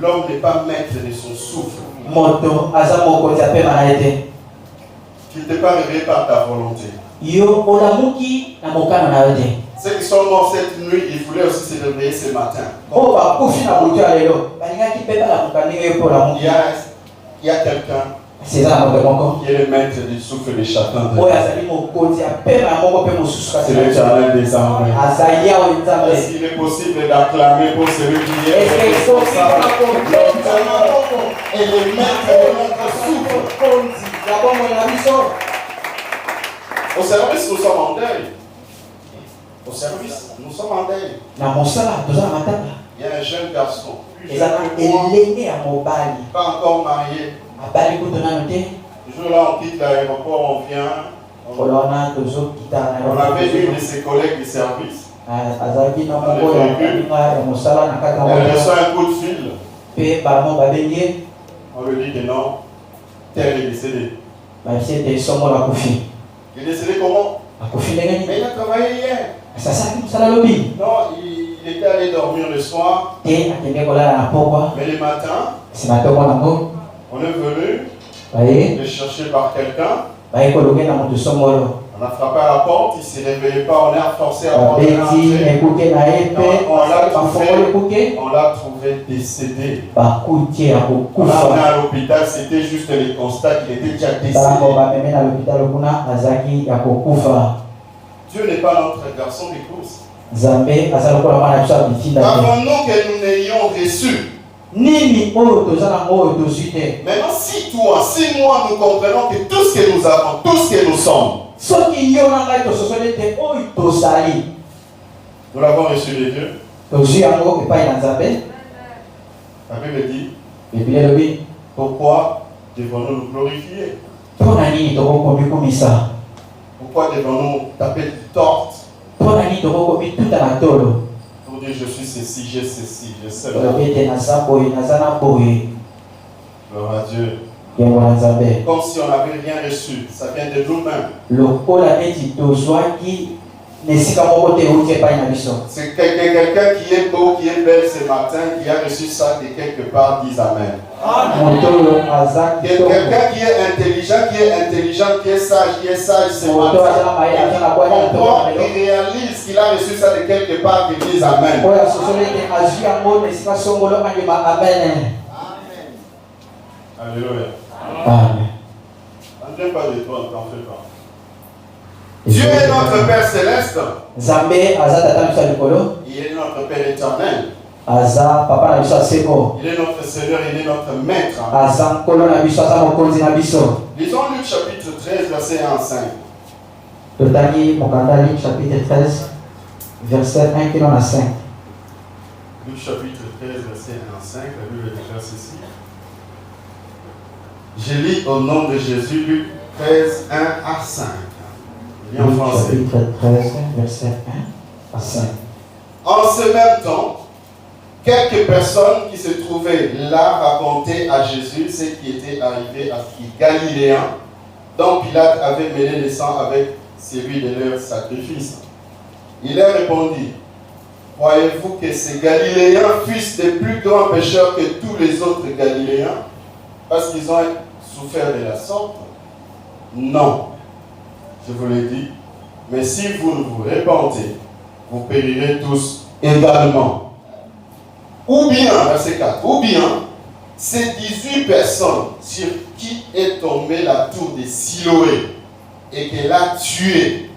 L'homme n'est pas maître de son souffle. Moto azamo kotiape manaete. Tu ne t'es pas réveillé par ta volonté. Yo olamuki na mokano na yote. Ceux qui sont morts cette nuit, ils voulaient aussi se réveiller ce matin. Oh ba kufi na butu alelo. Balinga ki pepa la mokani yo pour la muki. Il y a quelqu'un C'est ça mon moko. qui est le maître du souffle de chacun de nous. Azali mokoti apena moko pe mosusu. C'est l'Éternel des armées. Azaya o nzambe. Est-ce qu'il est possible d'acclamer pour celui qui est responsable et le maître de notre souffle? Au service, nous sommes en deuil. Au service, nous sommes en deuil. Il y a un jeune garçon, plus jeune que moi, pas encore marié. Le jour là, on quitte l'aéroport, on vient. On avait une de ses collègues de service. Elle reçoit un coup de fil. On lui dit que non, tel est décédé. Il est décédé comment? Mais il a travaillé hier. Non, il était allé dormir le soir. Mais le matin, on est venu le chercher par quelqu'un. On a frappé à la porte, il ne s'est réveillé pas, on a forcé à rentrer. On l'a trouvé décédé. On l'a amené à l'hôpital, c'était juste le constat qu'il était déjà décédé. Dieu n'est pas notre garçon d'épouse. Avant nous que nous n'ayons reçu. Maintenant, si toi, si moi, nous comprenons que tout ce que nous avons, tout ce que nous sommes, nous l'avons reçu de Dieu. La Bible dit, pourquoi devons-nous nous glorifier? Pourquoi devons-nous taper du tort? Pour dire je suis ceci, j'ai ceci, je sais. Gloire à Dieu. Comme si on n'avait rien reçu, ça vient de nous-mêmes. C'est quelqu'un qui est beau, qui est belle ce matin, qui a reçu ça de quelque part, dis Amen. Quelqu'un qui est intelligent, qui est sage ce matin, il comprend, il réalise qu'il a reçu ça de quelque part, qu'il dise Amen. Alléluia. Amen. On ne vient pas de toi, ne t'en fais pas. Dieu est notre Père céleste. Il est notre Père éternel. Il est notre Seigneur, il est notre Maître. Lisons Luc chapitre 13, verset 1 à 5. Chapitre 13, verset 1 qui à 5. Luc chapitre 13, verset 1 à 5, la Bible déclare ceci. Je lis au nom de Jésus, Luc 13, 1 à 5. Luc chapitre 13, verset 1 à 5. En ce même temps, quelques personnes qui se trouvaient là racontaient à Jésus ce qui était arrivé à ces Galiléens dont Pilate avait mêlé le sang avec celui de leur sacrifice. Il leur répondit, croyez-vous que ces Galiléens fussent des plus grands pécheurs que tous les autres Galiléens parce qu'ils ont souffert de la sorte? Non, je vous l'ai dit, mais si vous ne vous répandez, vous périrez tous également. Ou bien, verset 4, ou bien, ces 18 personnes sur qui est tombée la tour de Siloé et qu'elle a tué,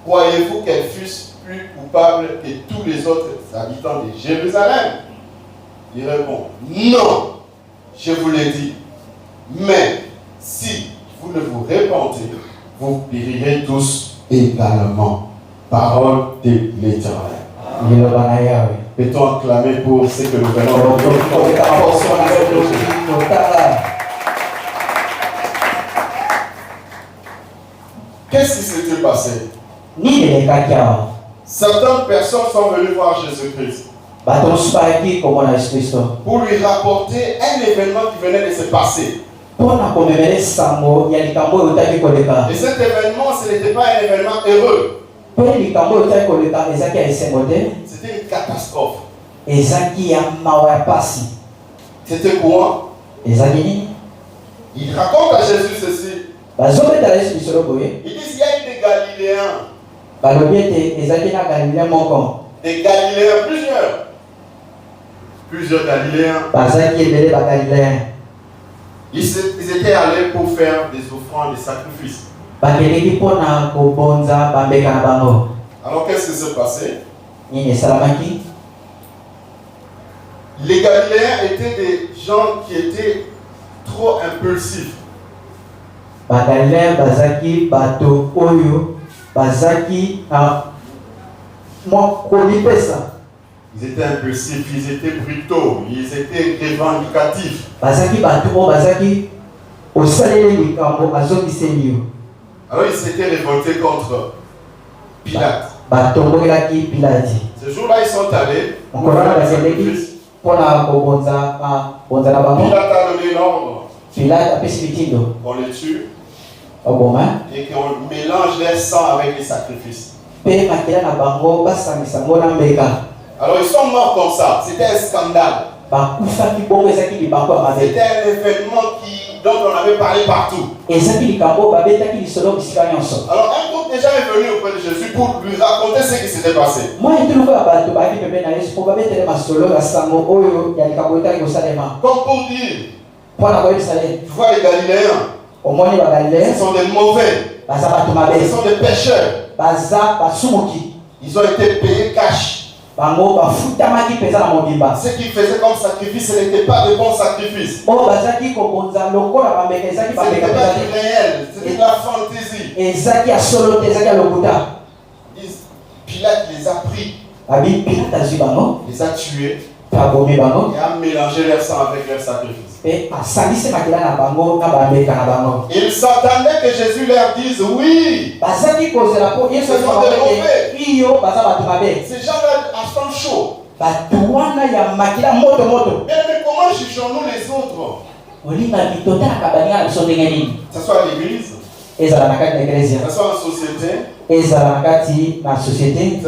croyez-vous qu'elles fussent plus coupables que tous les autres habitants de Jérusalem? Il répond, non, je vous l'ai dit, mais si vous ne vous répandez, vous périrez tous également. Parole de l'Éternel. Peut-on acclamer pour ce que nous venons de dire? Qu'est-ce qui s'était passé? Certaines personnes sont venues voir Jésus-Christ pour lui rapporter un événement qui venait de se passer. Et cet événement, ce n'était pas un événement heureux. C'était une catastrophe. C'était quoi? Il raconte à Jésus ceci. Il dit il y a eu des Galiléens. Des Galiléens, plusieurs Galiléens. Ils étaient allés pour faire des offrandes, des sacrifices. Alors qu'est-ce qui s'est passé? Les Galiléens étaient des gens qui étaient trop impulsifs. Ils étaient impulsifs, ils étaient brutaux, ils étaient revendicatifs. Alors ils s'étaient révoltés contre Pilate. Ce jour-là, ils sont allés pour faire des sacrifices. Pilate a donné l'ordre qu'on les tue et qu'on mélange leur sang avec les sacrifices. Alors ils sont morts comme ça. C'était un scandale. C'était un événement dont on avait parlé partout. Alors un groupe déjà est venu auprès de Jésus pour lui raconter ce qui s'était passé. Comme pour dire, tu vois les Galiléens, ce sont des mauvais, ce sont des pécheurs. Ils ont été payés cash. Ce qu'ils faisaient comme sacrifice, ce n'était pas de bons sacrifices. Ce n'était pas du réel, c'était de la fantaisie. Pilate les a pris, les a tués et a mélangé leur sang avec leur sacrifice. Ils s'attendaient que Jésus leur dise oui. Ce sont des mauvais. Ces gens-là sont chauds. Mais comment jugeons-nous les autres? Que ce soit à l'église, que ce soit en société, que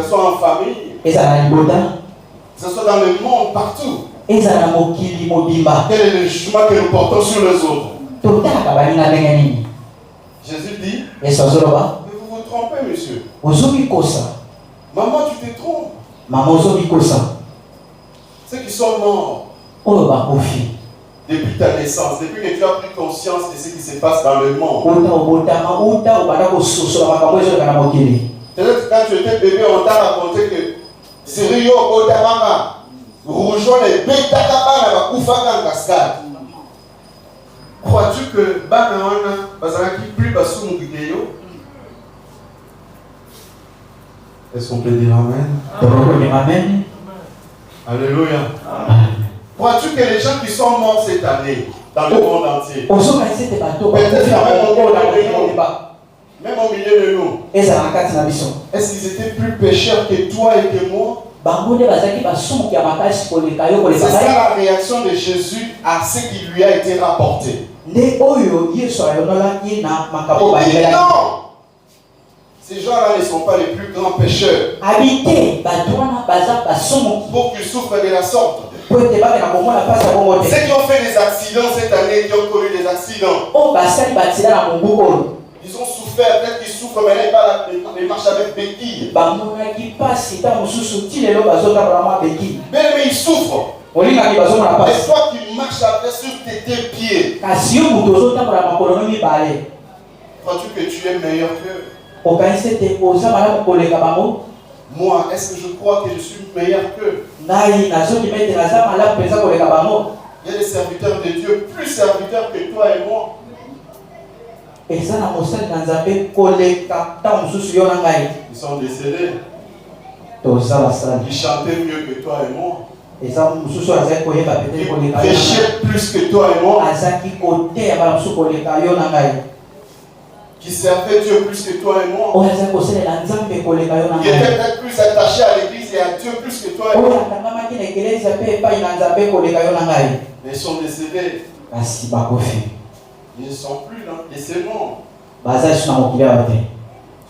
ce soit en famille, que ce soit dans le monde, partout. Quel est le jugement que nous portons sur les autres? Jésus dit, mais vous vous trompez, monsieur. Maman, tu te trompes. Ceux qui sont morts depuis ta naissance, depuis que tu as pris conscience de ce qui se passe dans le monde. Peut-être quand tu étais bébé, on t'a raconté que Sirio Otamama, Rougeon et Betakabana va Koufaka en cascade. Crois-tu que Banawana, Bazaraki, plus Bassou Moukideyo? Est-ce qu'on peut dire Amen? Amen. Alléluia. Crois-tu que les gens qui sont morts cette année, dans le monde entier, même au milieu de nous, est-ce qu'ils étaient plus pécheurs que toi et que moi? C'est ça la réaction de Jésus à ce qui lui a été rapporté. Il dit non! Ces gens-là ne sont pas les plus grands pécheurs. Pour qu'ils souffrent de la sorte. Ceux qui ont fait des accidents cette année, qui ont connu des accidents, ils ont souffert, peut-être qu'ils souffrent, mais ils marchent avec béquilles. Mais ils souffrent. Et toi qui marches avec sur tes deux pieds, crois-tu que tu es meilleur qu'eux? Moi, est-ce que je crois que je suis meilleur qu'eux? Il y a des serviteurs de Dieu, plus serviteurs que toi et moi. Ils sont décédés. Ils chantaient mieux que toi et moi. Ils prêchaient plus que toi et moi. Qui servaient Dieu plus que toi et moi. Qui étaient peut-être plus attachés à l'église et à Dieu plus que toi et moi. Mais ils sont décédés. Ils ne sont plus là. Et c'est bon.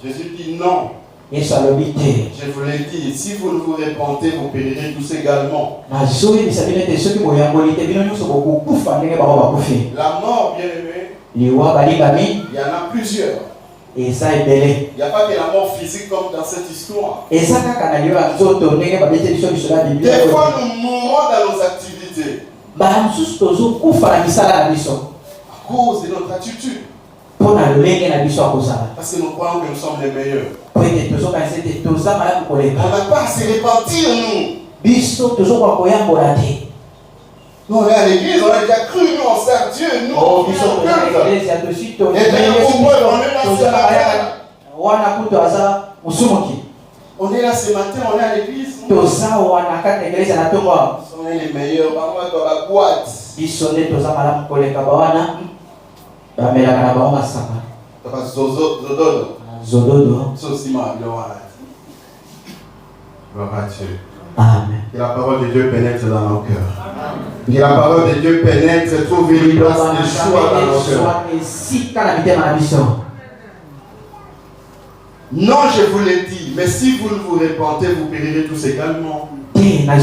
Jésus dit non. Yesu alobi te. Je vous l'ai dit, si vous ne vous repentez, vous périrez tous également. La mort, bien aimé, il y en a plusieurs. Il n'y a pas que la mort physique comme dans cette histoire. Des fois, nous mourons dans nos activités à cause de notre attitude. Parce que nous croyons que nous sommes les meilleurs. On n'a pas à se repentir, nous. Nous, on est à l'église, on a déjà cru, nous, on sert Dieu, nous, on est au culte. Et d'ailleurs, on est là ce matin, on est à l'église. On est les meilleurs, par contre, dans la boîte. Amen. Que la parole de Dieu pénètre dans nos cœurs. Que la parole de Dieu pénètre, trouve une place de choix dans nos cœurs. Non, je vous l'ai dit, mais si vous ne vous repentez, vous périrez tous également. Et la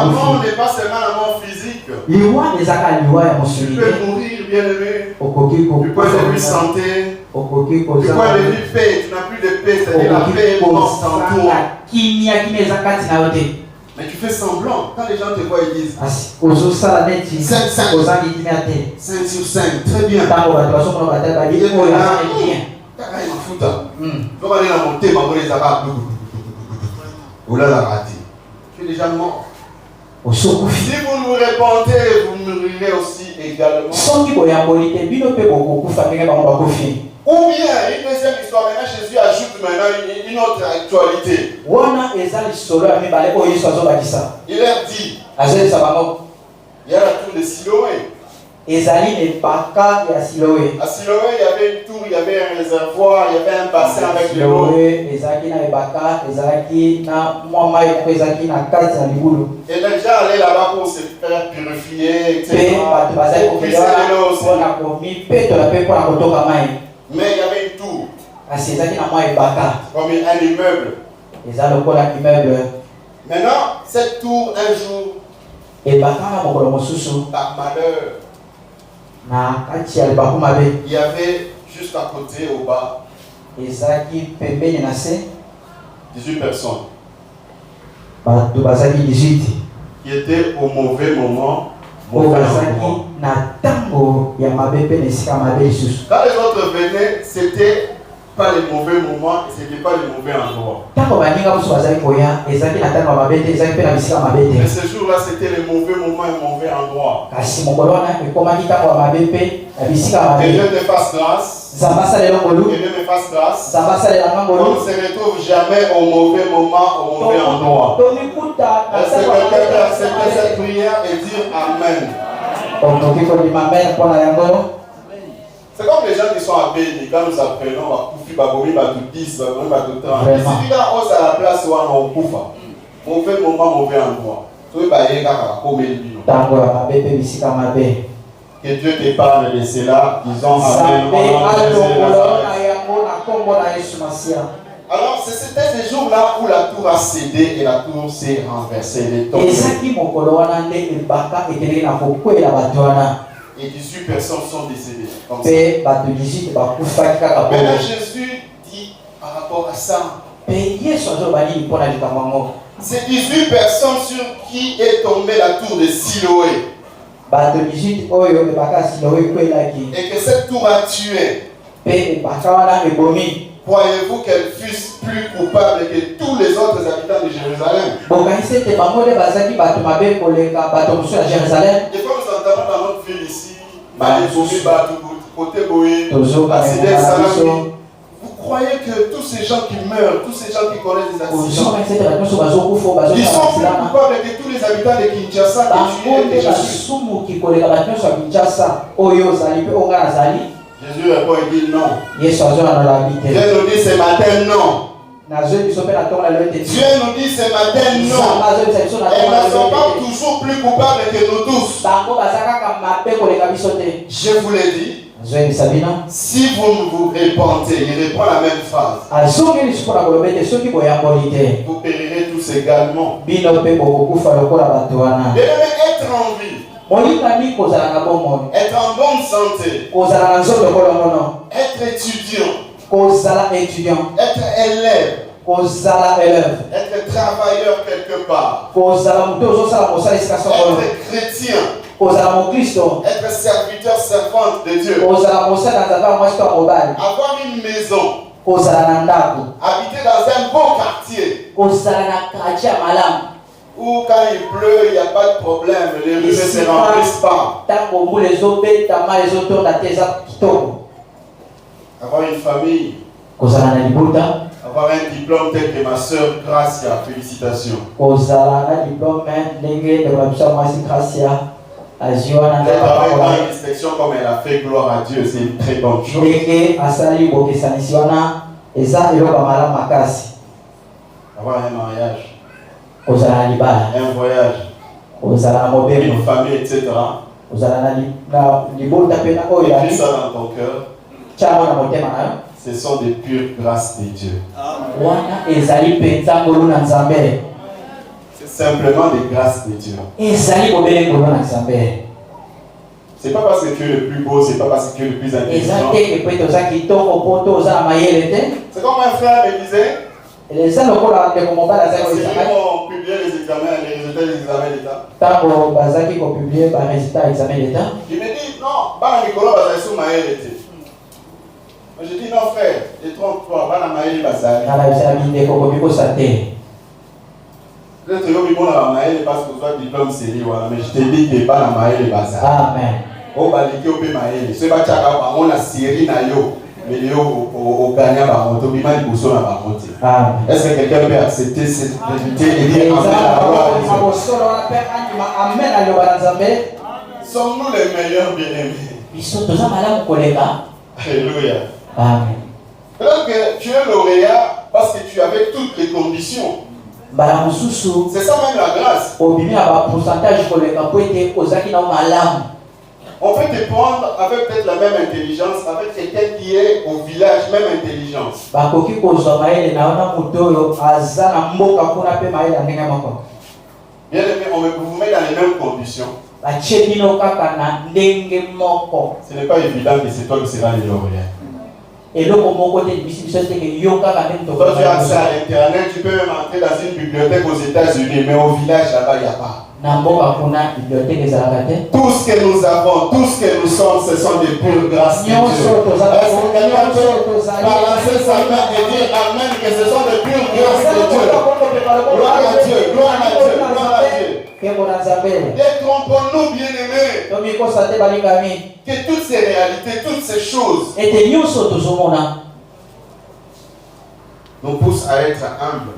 mort n'est pas seulement la mort physique. Tu peux mourir, bien aimé. Du point de vue santé, du point de vue paix, tu n'as plus de paix, c'est-à-dire la paix est morte en toi. Mais tu fais semblant. Quand les gens te voient, ils disent 5 sur 5, très bien. Tu es déjà mort. Si vous nous repentez, vous mourrez aussi également. Ou bien, une deuxième histoire, maintenant Jésus ajoute maintenant une autre actualité. Il leur dit, il y a la tour de Siloé. À Siloé, il y avait une tour, il y avait un réservoir, il y avait un bassin avec de l'eau. Et les gens allaient là-bas pour se faire purifier, etc. Mais il y avait une tour. Comme un immeuble. Maintenant, cette tour, un jour, par malheur, il y avait juste à côté, au bas, 18 personnes qui étaient au mauvais moment. Quand les autres venaient, c'était pas les mauvais moments, c'était pas les mauvais endroits. Mais ce jour-là, c'était les mauvais moments et mauvais endroits. Et Dieu te fasse grâce. Et Dieu me fasse grâce. On ne se retrouve jamais au mauvais moment, au mauvais endroit. Est-ce que quelqu'un peut accepter cette prière et dire Amen? C'est comme les gens qui sont à Béni, quand nous apprenons à Koufi, Babomi, Batou 10, Babomi, Batou 30. Si tu as à la place où on a Koufa, mauvais moment, mauvais endroit. Que Dieu t'épargne de cela, disons Amen. Alors, c'était ces jours-là où la tour a cédé et la tour s'est renversée. Et 18 personnes sont décédées. Comme ça. Maintenant, Jésus dit par rapport à ça. C'est 18 personnes sur qui est tombée la tour de Siloé. Et que cette tour a tué. Croyez-vous qu'elle fût plus coupable que tous les autres habitants de Jérusalem? Des fois, nous entendons dans notre ville ici, vous croyez que tous ces gens qui meurent, tous ces gens qui connaissent des accidents, ils sont plus coupables que tous les habitants de Kinshasa qui tuent déjà Jésus? Jésus répond et dit non. Dieu nous dit ce matin non. Dieu nous dit ce matin non. Elles ne sont pas toujours plus coupables que nous tous. Je vous l'ai dit. Si vous ne vous répentez, il reprend la même phrase. Vous périrez tous également. Bien-aimé, être en vie, être en bonne santé, être étudiant, être élève, être travailleur quelque part, être chrétien, être serviteur, servante de Dieu, avoir une maison, habiter dans un beau quartier, où quand il pleut, il n'y a pas de problème, les rues ne se remplissent pas. Avoir une famille, avoir un diplôme tel que ma soeur Gracia, félicitations. Travailler dans une inspection comme elle a fait, gloire à Dieu, c'est une très bonne chose. Avoir un mariage, un voyage, une famille, etc. Et puis ça dans ton cœur, ce sont des pures grâces de Dieu. C'est simplement des grâces de Dieu. C'est pas parce que tu es le plus beau, c'est pas parce que tu es le plus intelligent. C'est comme un frère me disait, si nous publié les examens, les résultats des examens d'État, il me dit non, pas Nicolas Bazalissou Maël était. Moi je dis non frère, détrompe-toi, pas la Maël Bazali. Peut-être que vous avez la Maël parce que vous avez diplôme série, mais je te dis que pas la Maël Bazali. Amen. Oh, baliki au Maël, ce n'est pas ça, on a série na yo. Au gagnant par moto, est-ce que quelqu'un peut accepter cette vérité et dire Amen à Dieu? Sommes-nous les meilleurs bien-aimés? Alléluia. Amen. Alors que tu es lauréat parce que tu avais toutes les conditions. C'est ça même la grâce. On peut te prendre avec peut-être la même intelligence, avec quelqu'un qui est au village, même intelligence. Bien aimé, on vous met dans les mêmes conditions. Ce n'est pas évident que c'est toi qui seras le lauréat. Toi, tu as accès à l'internet, tu peux même entrer dans une bibliothèque aux États-Unis, mais au village là-bas, il n'y a pas. Tout ce que nous avons, tout ce que nous sommes, ce sont des pures grâces de Dieu. Est-ce que quelqu'un peut balancer sa main et dire Amen, que ce sont des pures grâces de Dieu? Gloire à Dieu, gloire à Dieu, gloire à Dieu. Détrompons-nous, bien-aimés, que toutes ces réalités, toutes ces choses nous poussent à être humbles.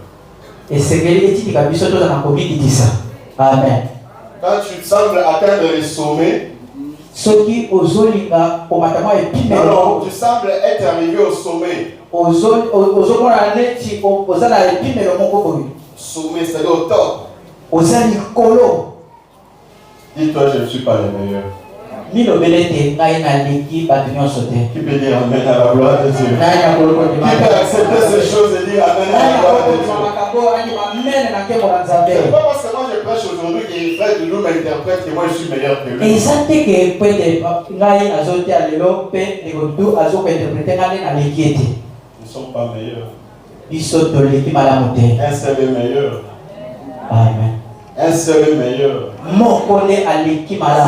Amen. Quand tu sembles atteindre les sommets, non, tu sembles être arrivé au sommet. Sommet, c'est au top. Dis-toi, je ne suis pas le meilleur. Qui peut dire Amen à la gloire de Dieu? Qui peut accepter ces choses et dire Amen à la gloire de Dieu? C'est pas parce que moi je prêche aujourd'hui qu'il fait de nous m'interprète que moi je suis meilleur que lui. Nous ne sommes pas meilleurs. Un seul est meilleur. Amen. Un seul est meilleur.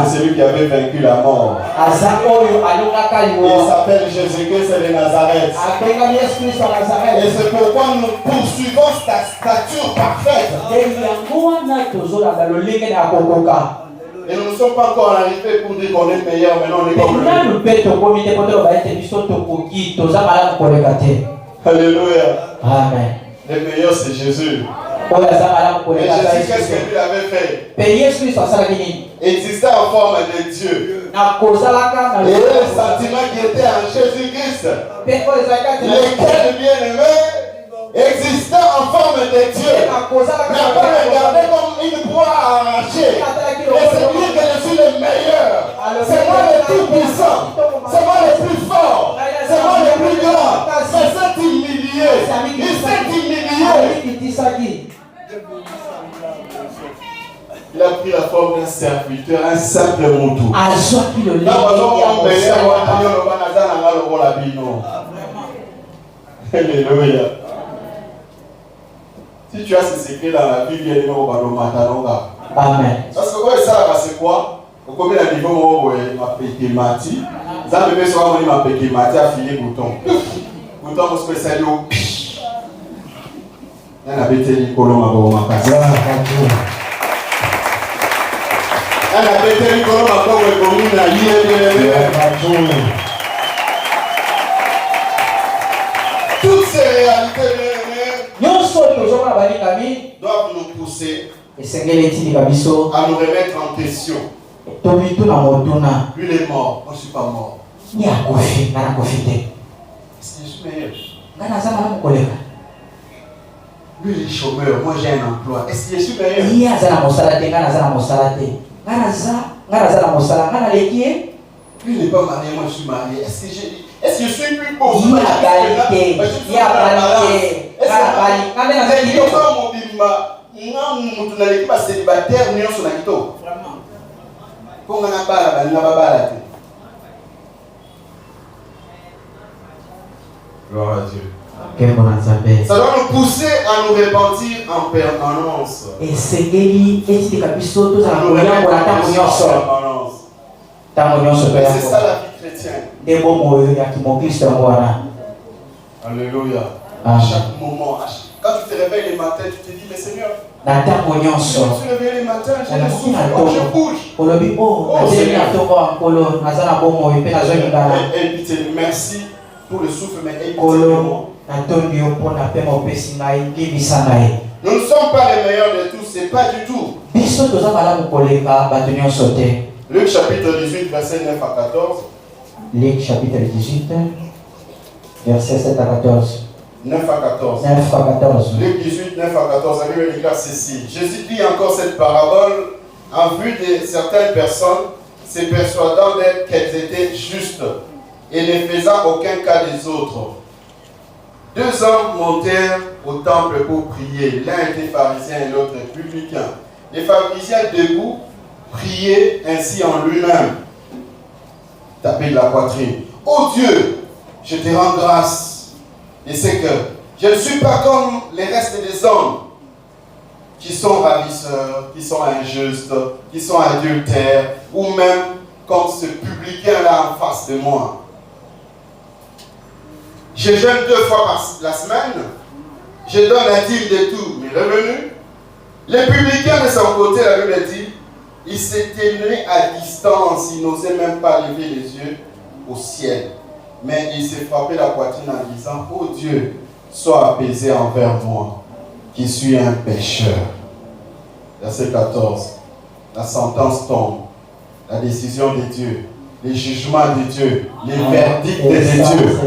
C'est celui qui avait vaincu la mort. Il s'appelle Jésus-Christ de Nazareth. Et c'est pourquoi nous poursuivons sa stature parfaite. Et nous ne sommes pas encore arrivés pour dire qu'on est meilleur, mais non, on est comme lui. Alléluia. Amen. Le meilleur c'est Jésus. Et Jésus, qu'est-ce que lui avait fait? Existait en forme de Dieu. Et le sentiment qui était en Jésus-Christ, lequel bien-aimé existait en forme de Dieu, n'a pas regardé comme une proie arrachée. Et c'est lui que je suis le meilleur. C'est moi le tout puissant. C'est moi le Il a pris la forme d'un serviteur, un simple moutou. Alléluia. Si tu as ce secret dans la vie, viens au Balomatanonga. Amen. Parce que ouais, ça, c'est quoi? Au combien de niveau où il m'a pété mati? Ça me fait souvent il m'a pété mati à filer bouton. Bouton, on se fait ça au pich. Il y a un pété Nicolo Mabomaka. Elle a pété le colon maintenant que commune a toutes ces réalités doivent nous pousser à nous remettre en question. Lui il est mort, moi je ne suis pas mort. Est-ce que je suis meilleur? Lui il est chômeur, moi j'ai un emploi. Est-ce que je suis meilleur? Lui il n'est pas marié, moi je suis marié. Est-ce que je suis plus beau? Il y a qualité. Il y a qualité. Gloire à Dieu. Ça doit nous pousser à nous repentir en permanence. Et c'est ça la vie chrétienne. Alléluia. À chaque moment, quand tu te réveilles le matin, tu te dis, mais Seigneur, je me suis réveillé le matin, j'ai le souffle, je bouge. Seigneur, merci pour le souffle, mais nous ne sommes pas les meilleurs de tous, c'est pas du tout. Luc chapitre 18, verset 9 à 14. Luc chapitre 18, verset 7 à 14. 9 à 14. 9 à 14. Luc 18, 9 à 14. La Bible déclare ceci. Jésus dit encore cette parabole en vue de certaines personnes, se persuadant d'être qu'elles étaient justes et ne faisant aucun cas des autres. Deux hommes montèrent au temple pour prier. L'un était pharisien et l'autre publicain. Les pharisiens debout priaient ainsi en lui-même. Taper de la poitrine. Oh Dieu, je te rends grâce. Et c'est que je ne suis pas comme les restes des hommes qui sont ravisseurs, qui sont injustes, qui sont adultères, ou même comme ce publicain-là en face de moi. Je jeûne 2 fois par la semaine. Je donne la dîme de tous mes revenus. Les publicains de son côté, la Bible dit, il s'est tenu à distance, il n'osait même pas lever les yeux au ciel. Mais il s'est frappé la poitrine en disant, oh Dieu, sois apaisé envers moi, qui suis un pécheur. Verset 14. La sentence tombe. La décision de Dieu. Les jugements de Dieu. Les verdicts de Dieu.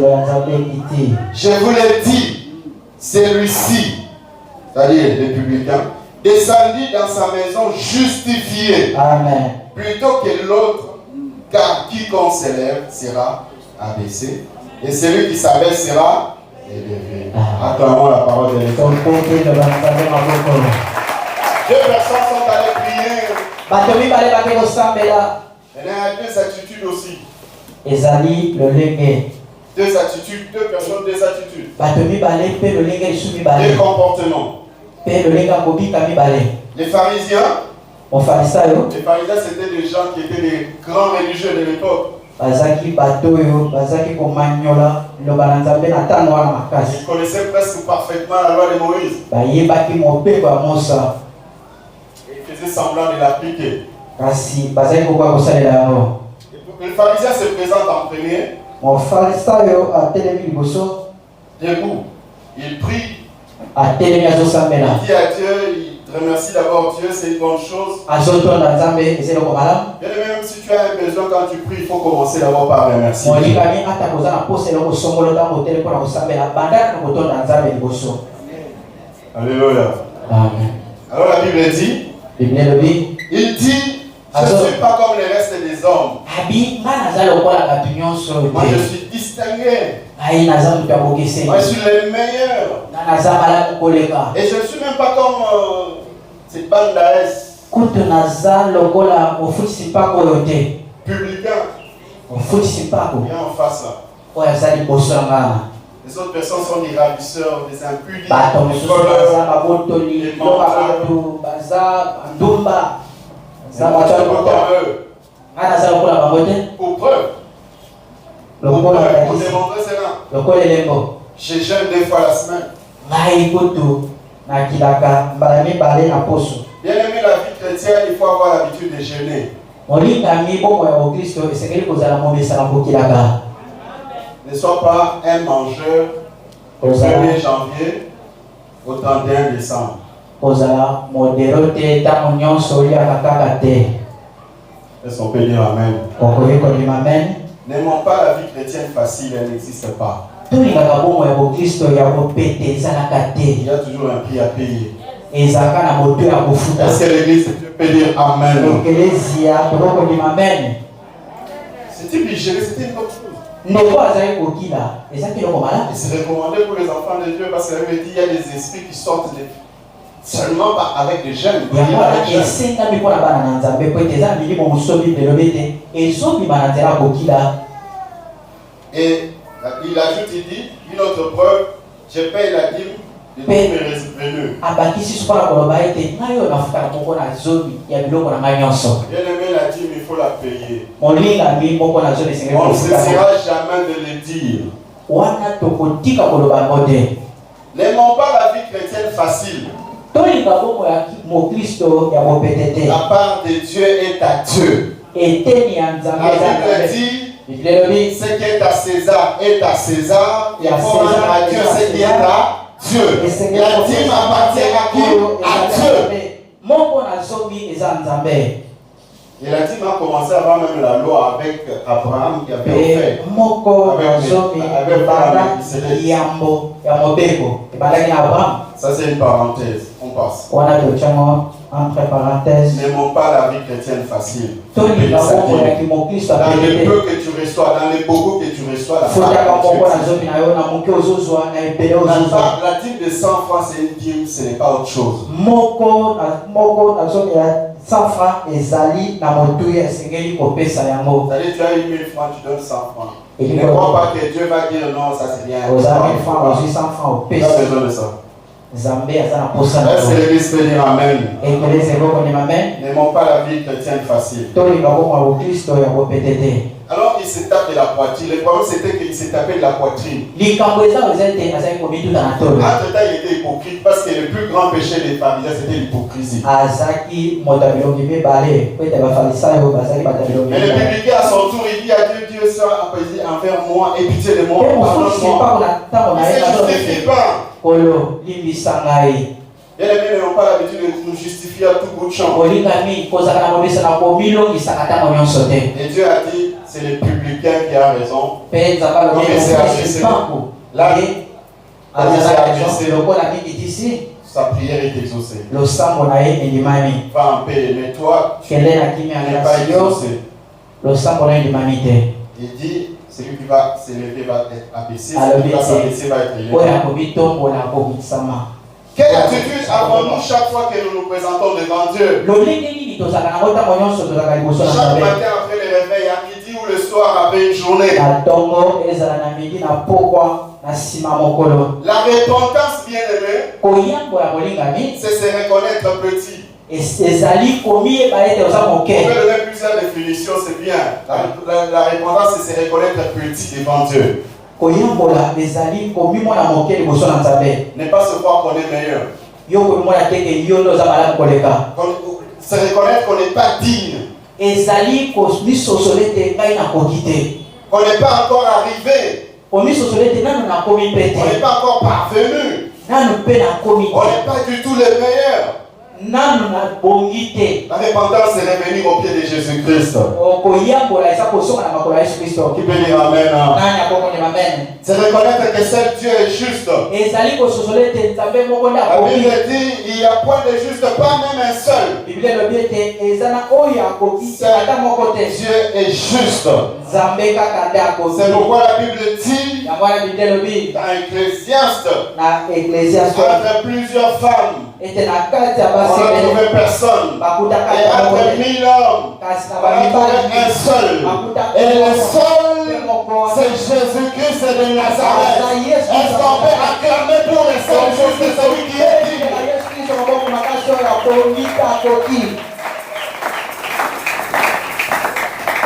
Je vous l'ai dit, celui-ci, c'est-à-dire les publicains, descendit dans sa maison justifié. Amen. Plutôt que l'autre, car quiconque s'élève sera abaissé, et celui qui s'abaisse sera élevé. Acclamons la parole de l'Éternel. 2 personnes sont allées prier. Il y a 2 attitudes aussi. 2 attitudes, 2 personnes, 2 attitudes. 2 comportements. Les pharisiens, c'était des gens qui étaient des grands religieux de l'époque. Ils connaissaient presque parfaitement la loi de Moïse. Ils faisaient semblant de l'appliquer. Le pharisien se présente en premier. Debout. Il prie. Il dit à Dieu, il remercie d'abord Dieu, c'est une bonne chose. Bien même si tu as un besoin quand tu pries, il faut commencer d'abord par remercier. Alléluia. Amen. Alors la Bible dit, il dit, je ne suis pas comme les restes des hommes. Moi je suis distingué. Moi je suis le meilleur. Et je ne suis même pas comme cette bande d'AS. Kutunaza lokola ofuti pako yote. Publicain. Ofuti pako. Viens en face là. Oya zali bosangana. Les autres personnes sont des ravisseurs, des impudiques, Des voleurs, des menteurs. Pour preuve. Pour démontrer cela. Je jeûne 2 fois la semaine. Bien aimé, la vie chrétienne, il faut avoir l'habitude de jeûner. Ne sois pas un mangeur au 1er janvier au 31 décembre. Est-ce qu'on peut dire Amen? N'aimons pas la vie chrétienne facile, elle n'existe pas. Il y a toujours un prix à payer. Est-ce que l'église peut dire Amen? C'était obligé, c'était une autre chose. Et c'est recommandé pour les enfants de Dieu parce qu'elle me dit qu'il y a des esprits qui sortent seulement avec des jeunes. Et il ajoute, il dit, une autre preuve, je paye la dîme de tous mes venus. Bien aimé, la dîme, il faut la payer. On ne cessera jamais de le dire. N'aimons pas la vie chrétienne facile. La part de Dieu est à Dieu. La Bible dit, ce qui est à César est à César. Il faut rendre à Dieu ce qui est à Dieu. La dîme appartient à qui? À Dieu. Et la dîme a commencé avant même la loi avec Abraham qui avait offert. Ça c'est une parenthèse, on passe. Entre parenthèses. N'aimons pas la vie chrétienne facile. Dans le peu que tu reçois, dans les beaucoup que tu reçois, la dîme de 100 francs c'est une dîme, ce n'est pas autre chose. 100 francs ezali na motuya esengeli kopesa yango. C'est-à-dire tu as 1000 francs, tu donnes 100 francs. Et ne crois pas que Dieu va dire non, ça c'est rien. Aux 1000 francs, aussi 100 francs au pesa. Tu as besoin de ça. Est-ce que l'église peut dire Amen? N'aimons pas la vie chrétienne facile. Alors il se tape de la poitrine. Le problème c'était qu'il se tapait de la poitrine. Entre-temps il était hypocrite parce que le plus grand péché des pharisiens c'était l'hypocrisie. Mais le publicain à son tour il dit à Dieu, Dieu soit apaisé envers moi et pitié de moi. Pardonne-moi. Il ne se justifie pas. Bien aimé, n'ayons pas l'habitude de nous justifier à tout bout de champ. Et Dieu a dit, c'est le publicain qui a raison. Comme il s'est adressé. Là, sa prière est exaucée. Va en paix, mais toi, tu n'es pas exaucé. Il dit, celui qui va s'élever va être abaissé, celui qui va s'abaisser va être élevé. Quelle attitude avons-nous chaque fois que nous nous présentons devant Dieu? Chaque matin après le réveil, à midi ou le soir après une journée. La repentance, bien aimée, c'est se reconnaître petit. On peut donner plusieurs définitions, c'est bien. La repentance, c'est se reconnaître petit devant Dieu. Ne pas se voir qu'on est meilleur. Se reconnaître qu'on n'est pas digne. On n'est pas encore arrivé. On n'est pas encore parvenu. On n'est pas du tout les meilleurs. La repentance c'est revenir au pied de Jésus-Christ. Qui peut dire Amen? C'est reconnaître que seul Dieu est juste. La Bible dit il n'y a point de juste, pas même un seul. Dieu est juste. C'est pourquoi la Bible dit dans Ecclésiaste, entre plusieurs femmes, On n'a trouvé personne. Et entre 1000 hommes, on a trouvé un seul. Et le seul, c'est Jésus-Christ de Nazareth. Est-ce qu'on peut acclamer pour le seul juste celui qui est digne?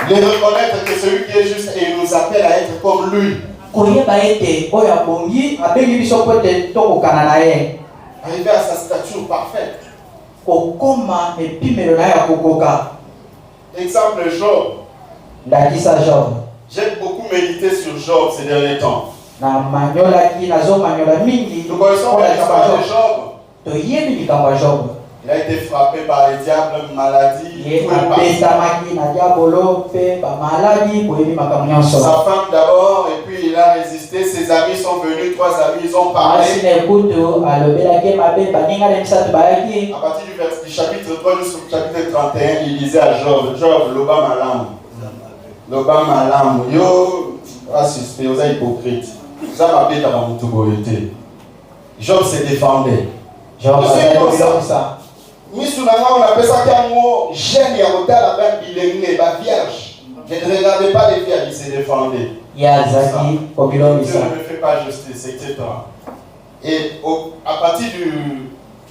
De reconnaître que celui qui est juste et il nous appelle à être comme lui. Arriver à sa stature parfaite. Exemple Job. J'ai beaucoup médité sur Job ces derniers temps. Nous connaissons l'histoire de Job. Il a été frappé par les diables, maladie. Sa femme d'abord, et puis il a résisté. Ses amis sont venus, 3 amis, ils ont parlé. À partir du chapitre 3 jusqu'au chapitre 31, il disait à Job, Loba Malam, yo, assisté, vous êtes hypocrite. Ça m'a fait dans mon tourité. Job se défendait. Job c'est comme ça. On appelle ça qu'un mot jeune et la vierge. Je ne regardais pas les vierges, ils se défendaient. Dieu ne me fait pas justice, etc. Et à partir du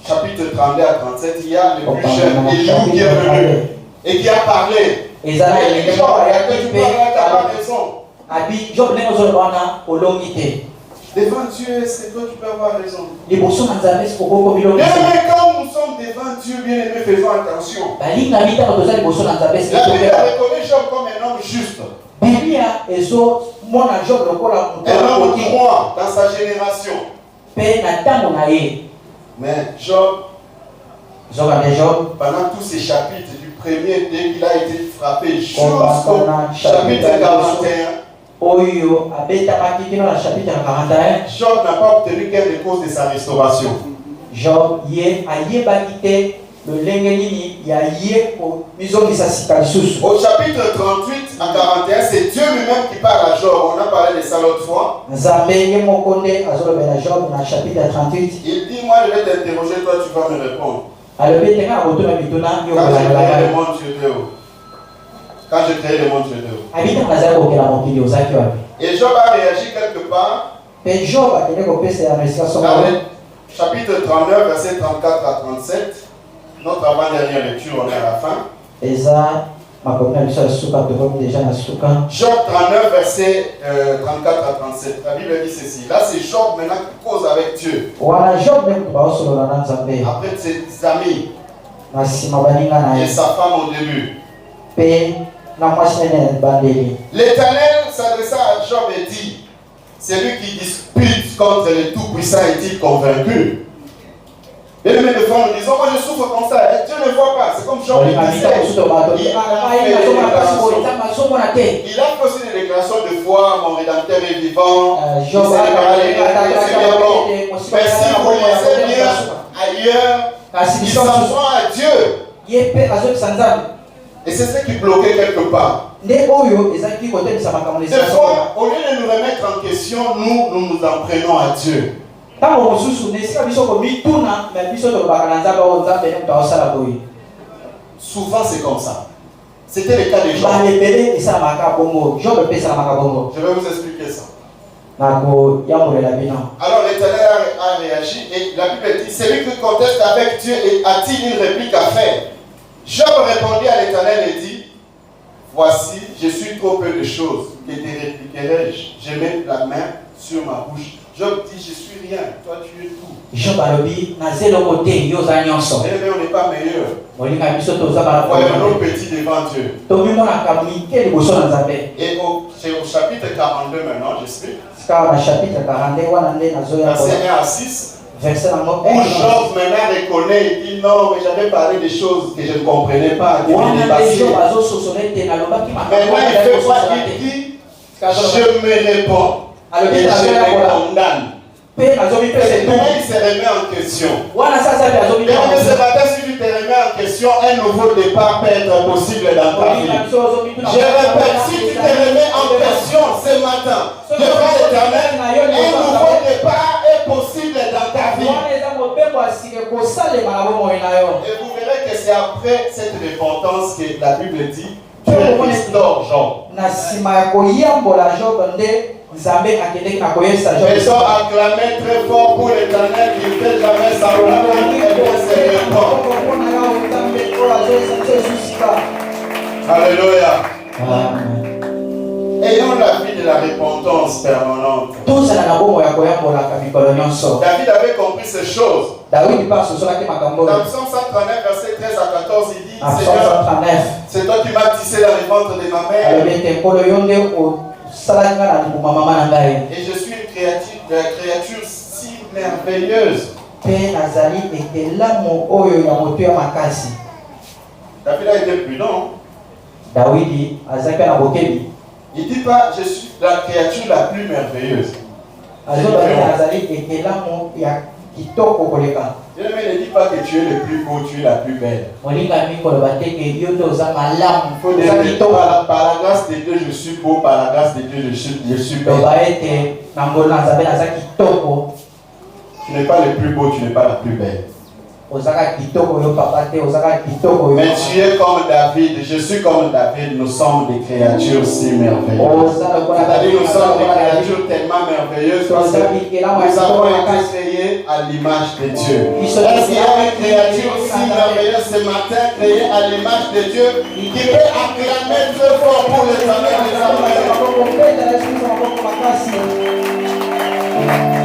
chapitre 32 à 37, il y a le plus jeune Eliou qui est venu et qui a parlé. Et il a dit, tu as raison. Devant Dieu, est-ce que toi tu peux avoir raison? Mais quand nous sommes devant Dieu, bien aimé, faisons attention. La Bible reconnaît Job comme un homme juste. Un homme droit dans sa génération. Mais Job, pendant tous ces chapitres, du premier dès qu'il a été frappé jusqu'au chapitre 41, Job n'a pas obtenu gain de cause de sa restauration. Job au chapitre 38 à 41, c'est Dieu lui-même qui parle à Job. On a parlé de ça l'autre fois. Il dit, moi je vais t'interroger, toi tu vas me répondre. Quand je créais le monde, et Job a réagi quelque part. Dans le chapitre 39, verset 34 à 37, notre avant-dernière lecture, on est à la fin. Job 39, verset 34 à 37. La Bible dit ceci. Là, c'est Job maintenant qui cause avec Dieu. Après ses amis et sa femme au début. L'Éternel s'adressa à Job et dit, celui qui dispute contre le Tout-Puissant est-il convaincu? Et le de fond nous disons, moi je souffre comme ça, et Dieu ne voit pas, c'est comme Job disait. Il a fait aussi des déclarations de foi, mon Rédempteur est vivant, il s'est déclaré, c'est bon. Mais si vous lisez bien ailleurs, il s'en prend à Dieu. Et c'est ce qui bloquait quelque part. Des fois, au lieu de nous remettre en question, nous nous en prenons à Dieu. Souvent c'est comme ça. C'était le cas de Job. Je vais vous expliquer ça. Alors l'Éternel a réagi et la Bible dit, celui qui conteste avec Dieu a-t-il une réplique à faire? Job répondit à l'Éternel et dit, voici, je suis trop peu de choses, que te répliquerai-je? Je mets la main sur ma bouche. Job dit, je suis rien, toi tu es tout. Mais on n'est pas meilleur. Voyons nos petits devant Dieu. Et au chapitre 42 maintenant, j'explique. Verset 1 à 6. Où Job maintenant reconnaît et dit non, mais j'avais parlé des choses que je ne comprenais pas. Maintenant il fait quoi? Il dit, je me réponds et je me condamne. Maintenant il se remet en question. Et ce matin, si tu te remets en question, un nouveau départ peut être possible dans ta vie. Je répète, si tu te remets en question ce matin devant l'Éternel, un nouveau départ est possible dans ta vie. vous verrez que c'est après cette repentance que la Bible dit Dieu restaure Job. Ils ont acclamé très fort pour l'Éternel qui ne fait jamais semblant et se répand. Alléluia. Ayons la vie de la repentance permanente. David avait compris ces choses. Dans Psaume 139, verset 13 à 14, il dit Seigneur, c'est toi qui m'as tissé dans les ventres de ma mère. Et je suis une créature si merveilleuse. David a été prudent. Il ne dit pas je suis la créature la plus merveilleuse. Dieu ne dit pas que tu es le plus beau, tu es la plus belle. Par la grâce de Dieu, je suis beau, par la grâce de Dieu, je suis belle. Tu n'es pas le plus beau, tu n'es pas la plus belle. Mais tu es comme David, je suis comme David, nous sommes des créatures si merveilleuses. C'est-à-dire nous sommes des créatures tellement merveilleuses parce que nous avons été créés à l'image de Dieu. Est-ce qu'il y a une créature si merveilleuse ce matin créée à l'image de Dieu qui peut acclamer très fort pour l'Éternel des armées?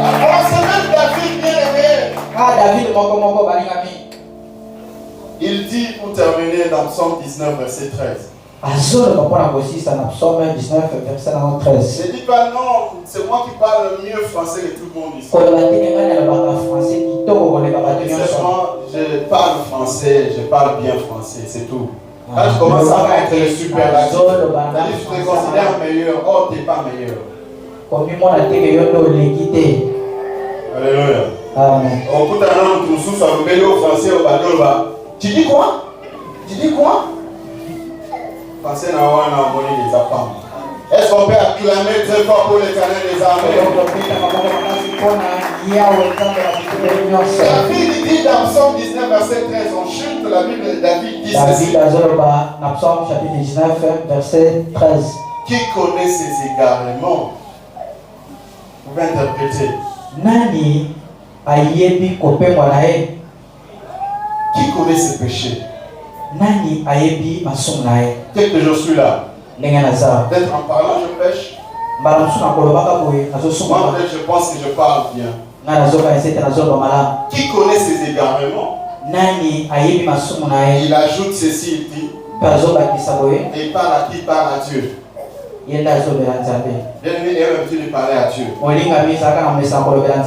Alors c'est même David bien aimé. Il dit pour terminer dans Psaume 19 verset 13. Ne dis pas non, c'est moi qui parle mieux français que tout le monde ici. Je parle français, je parle bien français, c'est tout. Quand je commence à mettre les superlatifs, je te considère meilleur, oh t'es pas meilleur. Alléluia. On peut t'annoncer tout sous un vélo français au bateau. Tu dis quoi? Tu dis quoi? Français n'a pas envolé des appareils. Est-ce qu'on peut acclamer très fort pour l'Éternel des armées? David dit dans Psaume 19 verset 13, on chute la Bible de David dit ceci. Psaume chapitre 19 verset 13. Qui connaît ses égarements? Vous pouvez interpréter. Nani ayebi kopengwa na ye? Qui connaît ses péchés? Nani ayebi masumu na ye? Dès que je suis là, peut-être en parlant je pêche. Moi peut-être je pense que je parle bien. Qui connaît ses égarements? Nani ayebi masumu na ye? Il ajoute ceci, il dit. Et parle à qui? Parle à Dieu. Bien-aimé, il a l'habitude de parler à Dieu.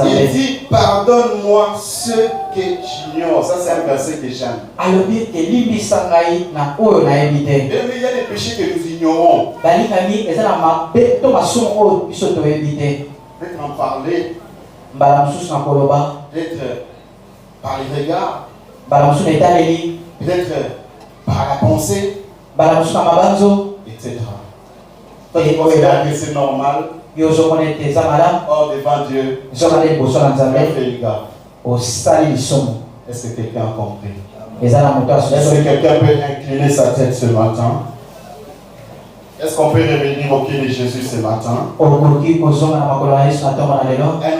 Il dit, pardonne-moi ce que j'ignore. Ça, c'est un verset que j'aime. Bien-aimé, il y a des péchés que nous ignorons. Peut-être en parler. Peut-être par les regards. Peut-être par la pensée. Etc. Toi, tu considères que c'est normal. Or, devant Dieu, tu as fait le gars. Est-ce que quelqu'un a compris? Est-ce que quelqu'un peut incliner sa tête ce matin? Est-ce qu'on peut revenir au pied de Jésus ce matin? Un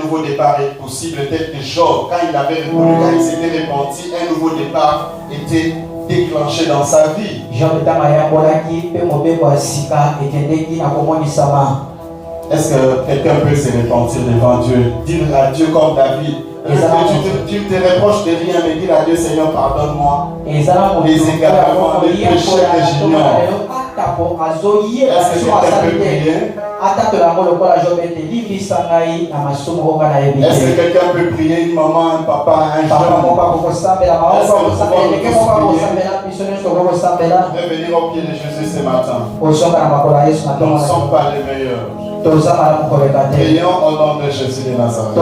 nouveau départ est possible, tel que Job, quand il avait répondu, quand il s'était repenti, un nouveau départ était déclenché dans sa vie. Est-ce que quelqu'un peut se repentir devant Dieu? Dire à Dieu comme David. Tu te reproches de rien, mais dire à Dieu, Seigneur, pardonne-moi les égarements, les péchés que j'ignore. Est-ce que quelqu'un peut prier? Est-ce que quelqu'un peut prier? Une maman, un papa, un jeune? Revenir au pied de Jésus ce matin. Nous ne sommes pas les meilleurs. Prions au nom de Jésus de Nazareth.